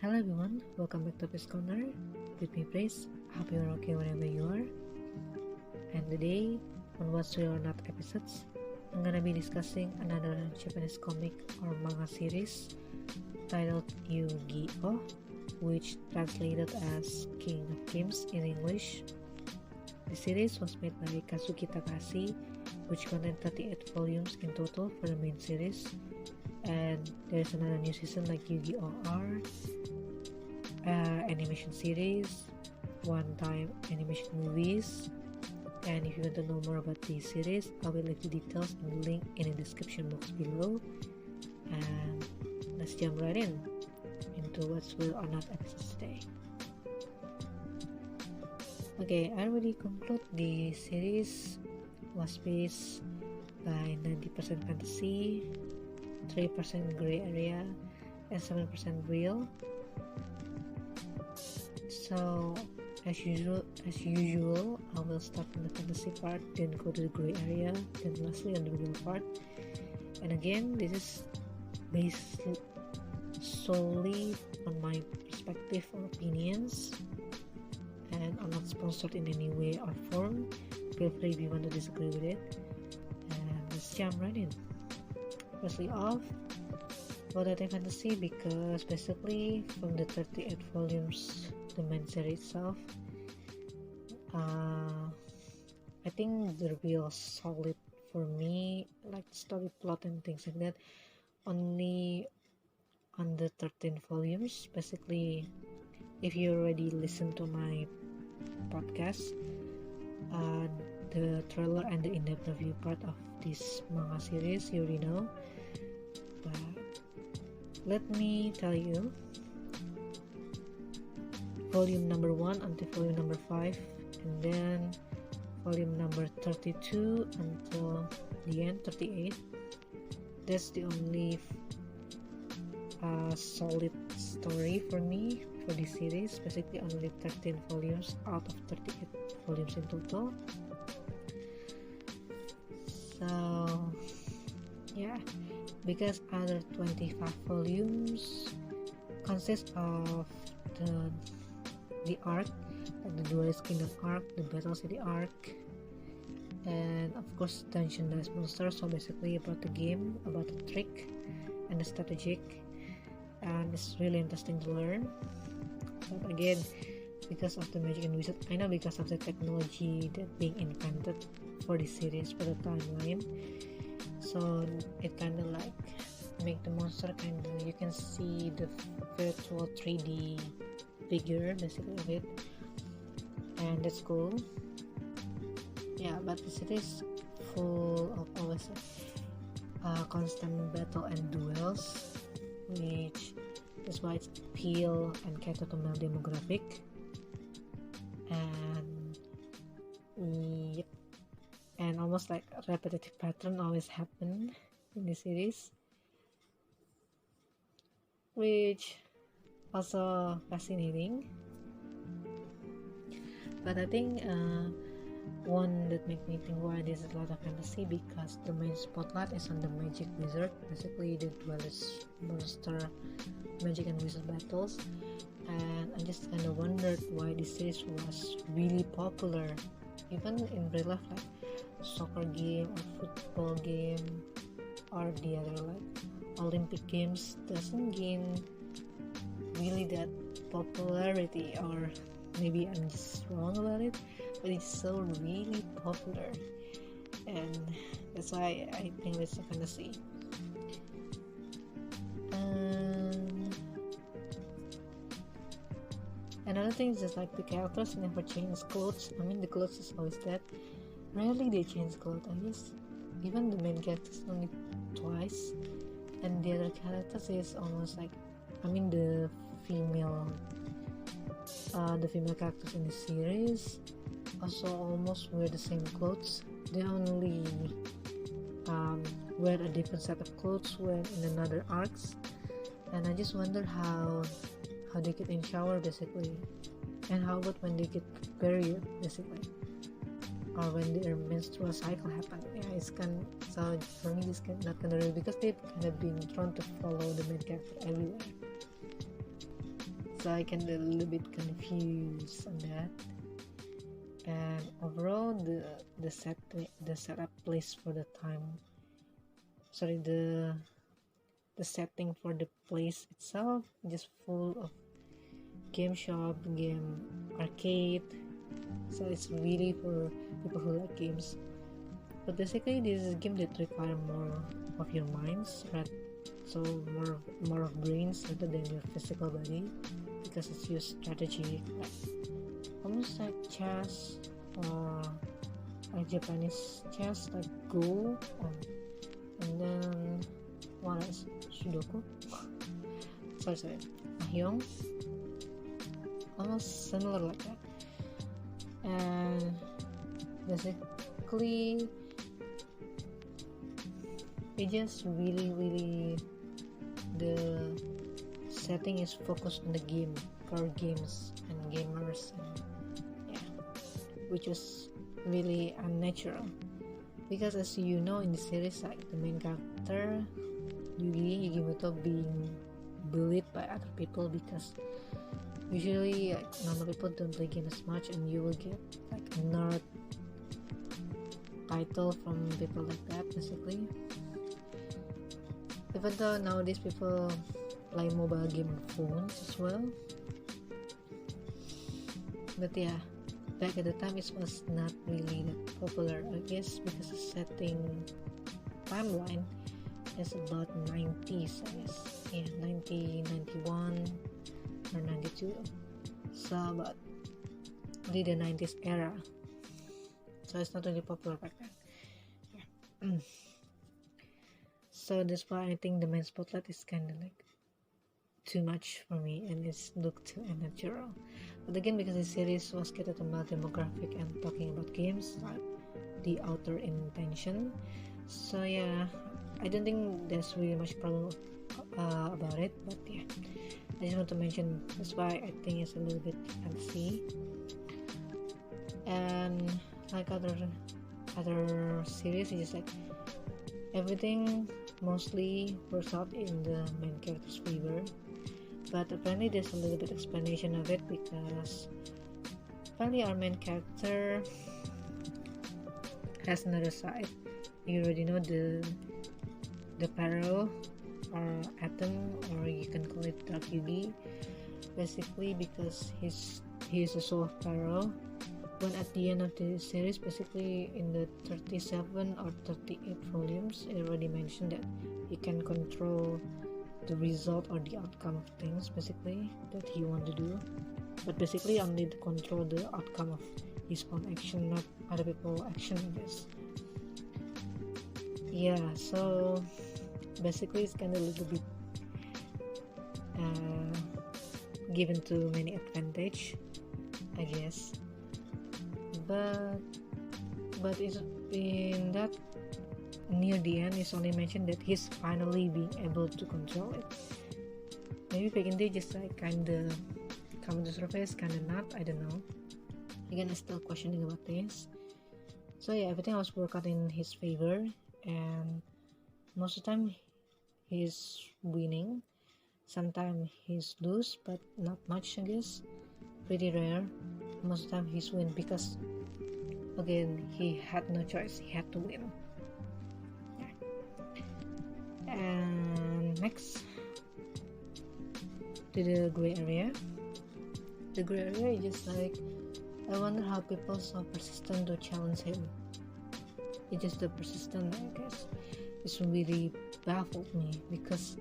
Hello everyone, welcome back to Pris Corner with me Pris. Hope you're okay wherever you are. And today on What's Real or Not episodes, I'm gonna be discussing another Japanese comic or manga series titled Yu-Gi-Oh, which translated as King of Games in English. The series was made by Kazuki Takahashi, which contained 38 volumes in total for the main series. And there's another new season like Yu-Gi-Oh! R, animation series, one-time animation movies. And if you want to know more about this series, I will leave the details and the link in the description box below. And let's jump right into what's real or not episodes today. Okay, I already conclude the series was based by 90% fantasy, 3% gray area, and 7% real. So as usual, I will start from the fantasy part, then go to the gray area, then lastly on the real part. And again, this is based solely on my perspective or opinions, and I'm not sponsored in any way or form. Feel free if you want to disagree with it. And let's jump right in. Firstly off, why do I think fantasy? Because basically from the 38 volumes, the main series itself, I think the real solid for me, like story plot and things like that, only on the 13 volumes. Basically, if you already listen to my podcast, the trailer and the in-depth review part of this manga series, you already know. But let me tell you, volume number 1 until volume number 5, and then volume number 32 until the end, 38. That's the only solid story for me for this series. Basically only 13 volumes out of 38 volumes in total. So yeah, because other 25 volumes consist of the arc, like the Duelist Kingdom arc, the Battle City arc, and of course Dungeon Dice Monster. So basically about the game, about the trick and the strategic, and it's really interesting to learn. But again, because of the magic and wizard, I know because of the technology that being invented for this series for the timeline, so it kind of like make the monster kind of, you can see the virtual 3D figure basically of it, and that's cool. Yeah, but the series full of always constant battle and duels, which is why it's appeal and cater to male demographic. And yep, and almost like a repetitive pattern always happen in the series, which also fascinating. But I think one that make me think why this is a lot of fantasy, because the main spotlight is on the magic wizard, basically the Duelist Monster magic and wizard battles. And I just kind of wondered why this series was really popular even in real life, like soccer game or football game or the other like Olympic games doesn't gain really that popularity, or maybe I'm just wrong about it, but it's so really popular, and that's why I think it's a fantasy. Another thing is just like the characters never change clothes. I mean, the clothes is always that. Rarely they change clothes. I guess even the main characters only twice, and the other characters is almost like, I mean, the female characters in the series also almost wear the same clothes. They only wear a different set of clothes when in another arcs, and I just wonder how they get in shower basically, and how about when they get period basically, or when their menstrual cycle happen. Yeah, it's kind of, so for me it's not kind of real, because they've kind of been drawn to follow the main character everywhere. So I can be a little bit confused on that. And overall, the setup place for the time, the setting for the place itself just full of game shop, game arcade. So it's really for people who like games. But basically, this is a game that require more of your minds, right? So more of brains rather than your physical body, because it's your strategy, like almost like chess or like Japanese chess, like Go, and then what else? Sudoku. sorry, Mahjong. Almost similar like that. And basically, it just really the setting is focused on the game, card games and gamers, and yeah, which is really unnatural, because as you know in the series, like the main character Yugimoto being bullied by other people, because usually like normal people don't play games as much, and you will get like a nerd title from people like that, basically. Even though nowadays people play mobile game on phones as well, but yeah, back at the time it was not really that popular, I guess, because the setting timeline is about 90s, I guess. Yeah, 1991 or 92, so about the 90s era, so it's not really popular back then. Yeah. So that's why I think the main spotlight is kind of like too much for me, and it's looked too unnatural. But again, because the series was catered about demographic and talking about games, like the outer intention, so yeah, I don't think there's really much problem about it. But yeah, I just want to mention that's why I think it's a little bit fancy. And like other series, it's just like everything mostly works out in the main character's favor, but apparently there's a little bit explanation of it, because apparently our main character has another side. You already know the Pharaoh or Atom, or you can call it Dark Yugi, basically, because he's a soul of Pharaoh. When at the end of the series, basically in the 37 or 38 volumes, it already mentioned that he can control the result or the outcome of things, basically, that he want to do, but basically only to control the outcome of his own action, not other people's action, I guess. Yeah, so basically it's kind of a little bit given to many advantage, I guess. But it's in that near the end, it's only mentioned that he's finally being able to control it. Maybe back in the day just like kinda come to surface, kinda not, I don't know. Again, I'm still questioning about this. So yeah, everything was worked out in his favor, and most of the time he's winning. Sometimes he's lose, but not much, I guess. Pretty rare. Most of the time he's win, because again, he had no choice, he had to win. Yeah. And next to the gray area. The gray area is just like, I wonder how people so persistent to challenge him. It's just the persistent, I guess. It's really baffled me, because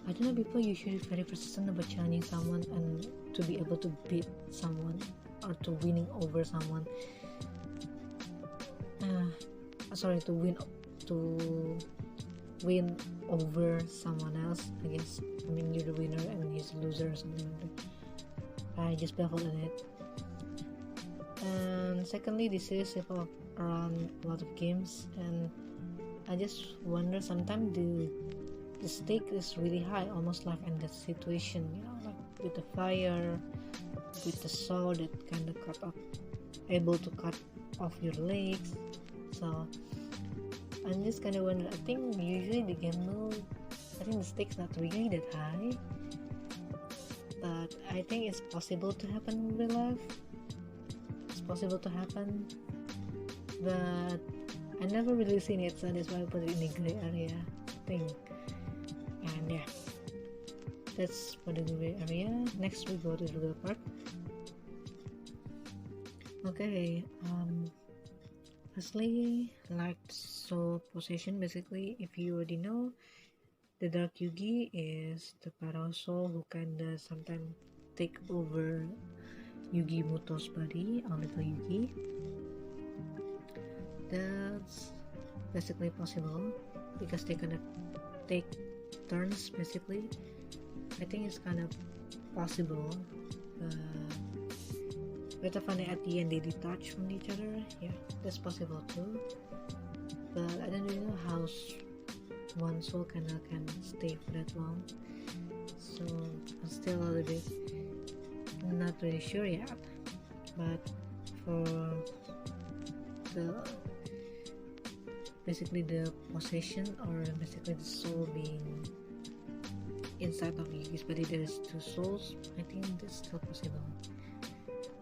I don't know, people usually very persistent about challenging someone and to be able to beat someone or to winning over someone. To win over someone else, I guess. I mean, you're the winner and he's a loser or something like that. I just baffled in it. And secondly, this series revolves around a lot of games, and I just wonder sometimes the stake is really high, almost like in that situation, you know, like with the fire, with the saw that kind of able to cut off your legs. So I'm just kind of wonder, I think usually the game mode, I think the stakes not really that high, but I think it's possible to happen in real life. It's possible to happen, but I never really seen it, so that's why I put it in the gray area thing. And yeah, that's for the gray area. Next we go to the real part. Okay, firstly, like soul possession, basically, if you already know, the Dark Yugi is the parallel soul who kinda sometimes take over Yugi Muto's body, our little Yugi. That's basically possible because they kind of take turns, basically. I think it's kind of possible. But I find at the end they detach from each other. Yeah, that's possible too. But I don't really know how one soul can stay for that long. So I'm still a little bit not really sure yet. But for the basically the possession, or basically the soul being inside of Yugi's body, there's two souls. I think that's still possible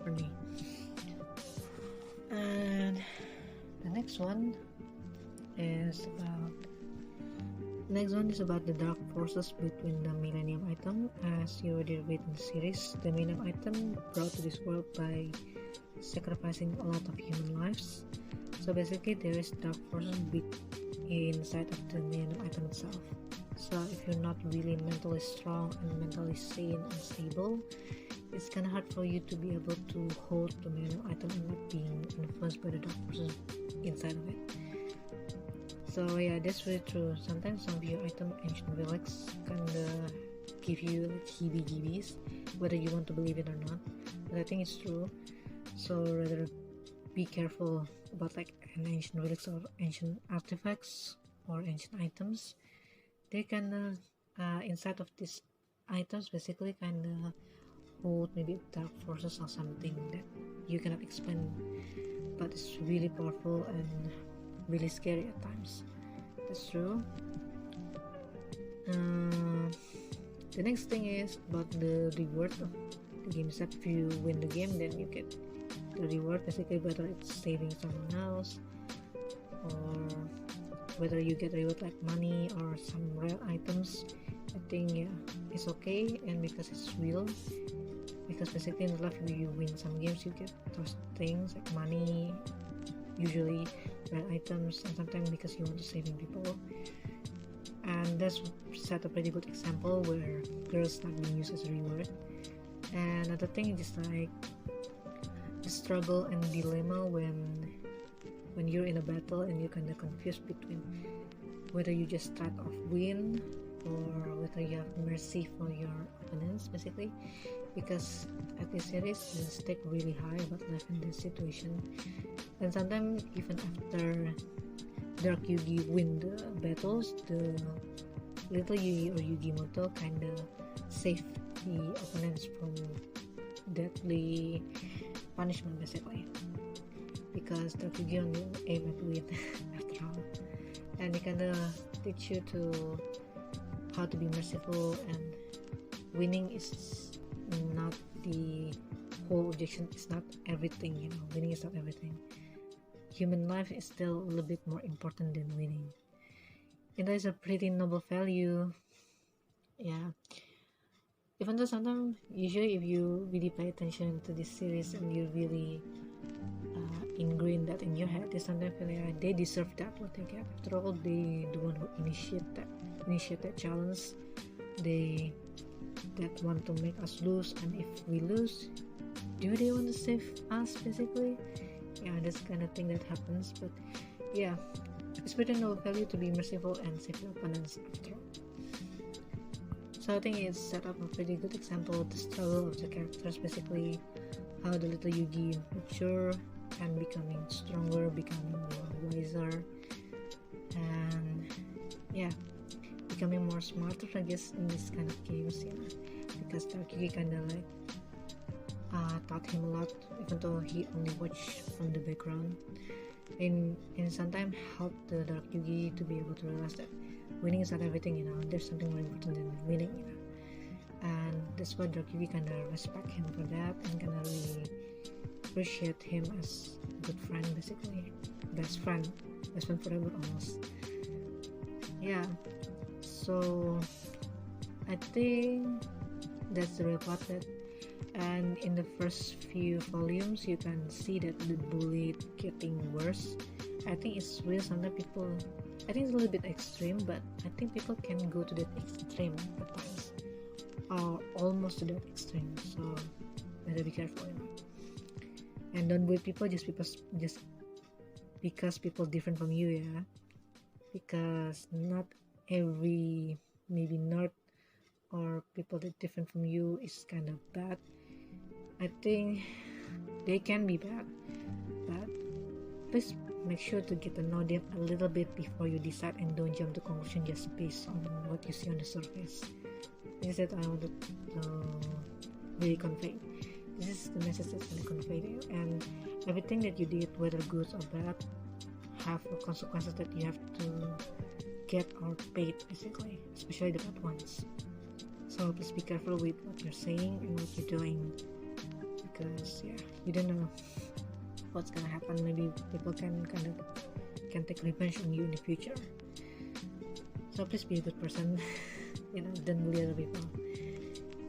for me. And the next one is about the dark forces between the Millennium Item. As you already read in the series, the Millennium Item brought to this world by sacrificing a lot of human lives. So basically there is dark forces inside of the Millennium Item itself. So if you're not really mentally strong and mentally sane and stable, it's kind of hard for you to be able to hold the Millennium Item and not being influenced by the dark forces inside of it. So yeah, that's really true. Sometimes some of your item ancient relics kinda give you like heebie-jeebies, whether you want to believe it or not. But I think it's true. So rather be careful about like an ancient relics or ancient artifacts or ancient items. They kinda inside of these items basically kinda hold maybe dark forces or something that you cannot explain, but it's really powerful and really scary at times. That's true. The next thing is about the reward of the game. So if you win the game, then you get the reward, basically, whether it's saving someone else or whether you get reward like money or some rare items. I think yeah, it's okay, and because it's real, because basically in life you win some games, you get those things like money, usually rare items, and sometimes because you want to saving people. And that's set a pretty good example where girls start being used as a reward. And another thing is like the struggle and dilemma when you're in a battle and you're kind of confused between whether you just start off win or whether you have mercy for your opponents, basically, because at this series the stake really high about life in this situation. And sometimes even after Dark Yugi win the battles, the little Yugi or Yugimoto kinda save the opponents from deadly punishment, basically, because Dark Yugi only aim at win after all, and it kinda teach you to how to be merciful, and winning is not the whole objection. It's not everything, you know. Winning is not everything. Human life is still a little bit more important than winning, and that is a pretty noble value. Yeah, even though sometimes, usually if you really pay attention to this series and you really ingrain that in your head, you sometimes feel like they deserve that what they get. After all, they the one who initiate that challenge. They that want to make us lose, and if we lose, do they want to save us, basically? Yeah, that's the kind of thing that happens. But yeah, it's pretty noble value to be merciful and save your opponents after all. So I think it's set up a pretty good example of the struggle of the characters, basically how the little Yugi mature and becoming stronger, becoming more wiser, and yeah, becoming more smarter, I guess, in this kind of games, yeah, because Dark Yugi kinda like taught him a lot, even though he only watched from the background, and sometimes helped the Dark Yugi to be able to realize that winning is not everything, you know. There's something more important than winning, you know. And that's why Dark kinda respect him for that and kinda really appreciate him as a good friend, basically best friend forever almost. Yeah, so I think that's the real plot. And in the first few volumes you can see that the bully getting worse. I think it's real. Sometimes people, I think it's a little bit extreme, but I think people can go to that extreme at times, or almost to that extreme, so better be careful, and don't bully people just because people different from you, because not every, maybe not, or people that different from you is kind of bad. I think they can be bad, but please make sure to get to know them a little bit before you decide, and don't jump to conclusion just based on what you see on the surface. This is that I wanted to really convey. This is the message that's going to convey to you, and everything that you did, whether good or bad, have consequences that you have to get or paid, basically, especially the bad ones. So please be careful with what you're saying and what you're doing, because you don't know what's gonna happen. Maybe people can take revenge on you in the future. So please be a good person. Don't bully other people.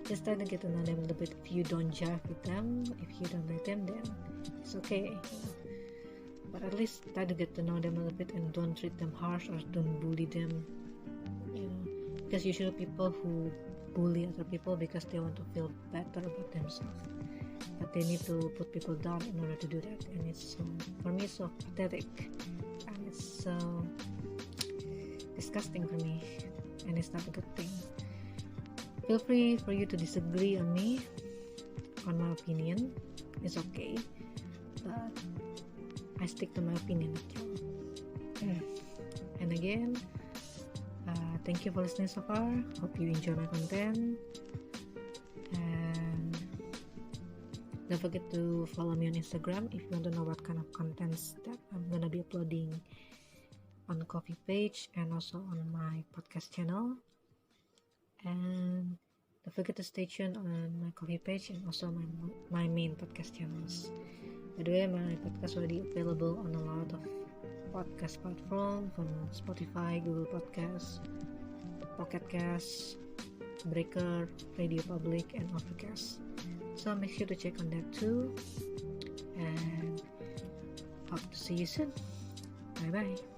Just try to get to know them a little bit. If you don't jive with them, if you don't like them, then it's okay. But at least try to get to know them a little bit, and don't treat them harsh or don't bully them. Because usually people who bully other people because they want to feel better about themselves, but they need to put people down in order to do that, and it's for me so pathetic, and it's so disgusting for me, and it's not a good thing. Feel free for you to disagree on me, on my opinion. It's okay, but I stick to my opinion after all. And again, thank you for listening so far. Hope you enjoy my content, and don't forget to follow me on Instagram if you want to know what kind of contents that I'm gonna be uploading on the KoFi Page and also on my podcast channel. And don't forget to stay tuned on my KoFi Page and also my main podcast channels. By the way, my podcast already available on a lot of podcast platforms, from Spotify, Google Podcasts, Pocket Casts, Breaker, Radio Public, and Overcast. So make sure to check on that too, and hope to see you soon. Bye bye.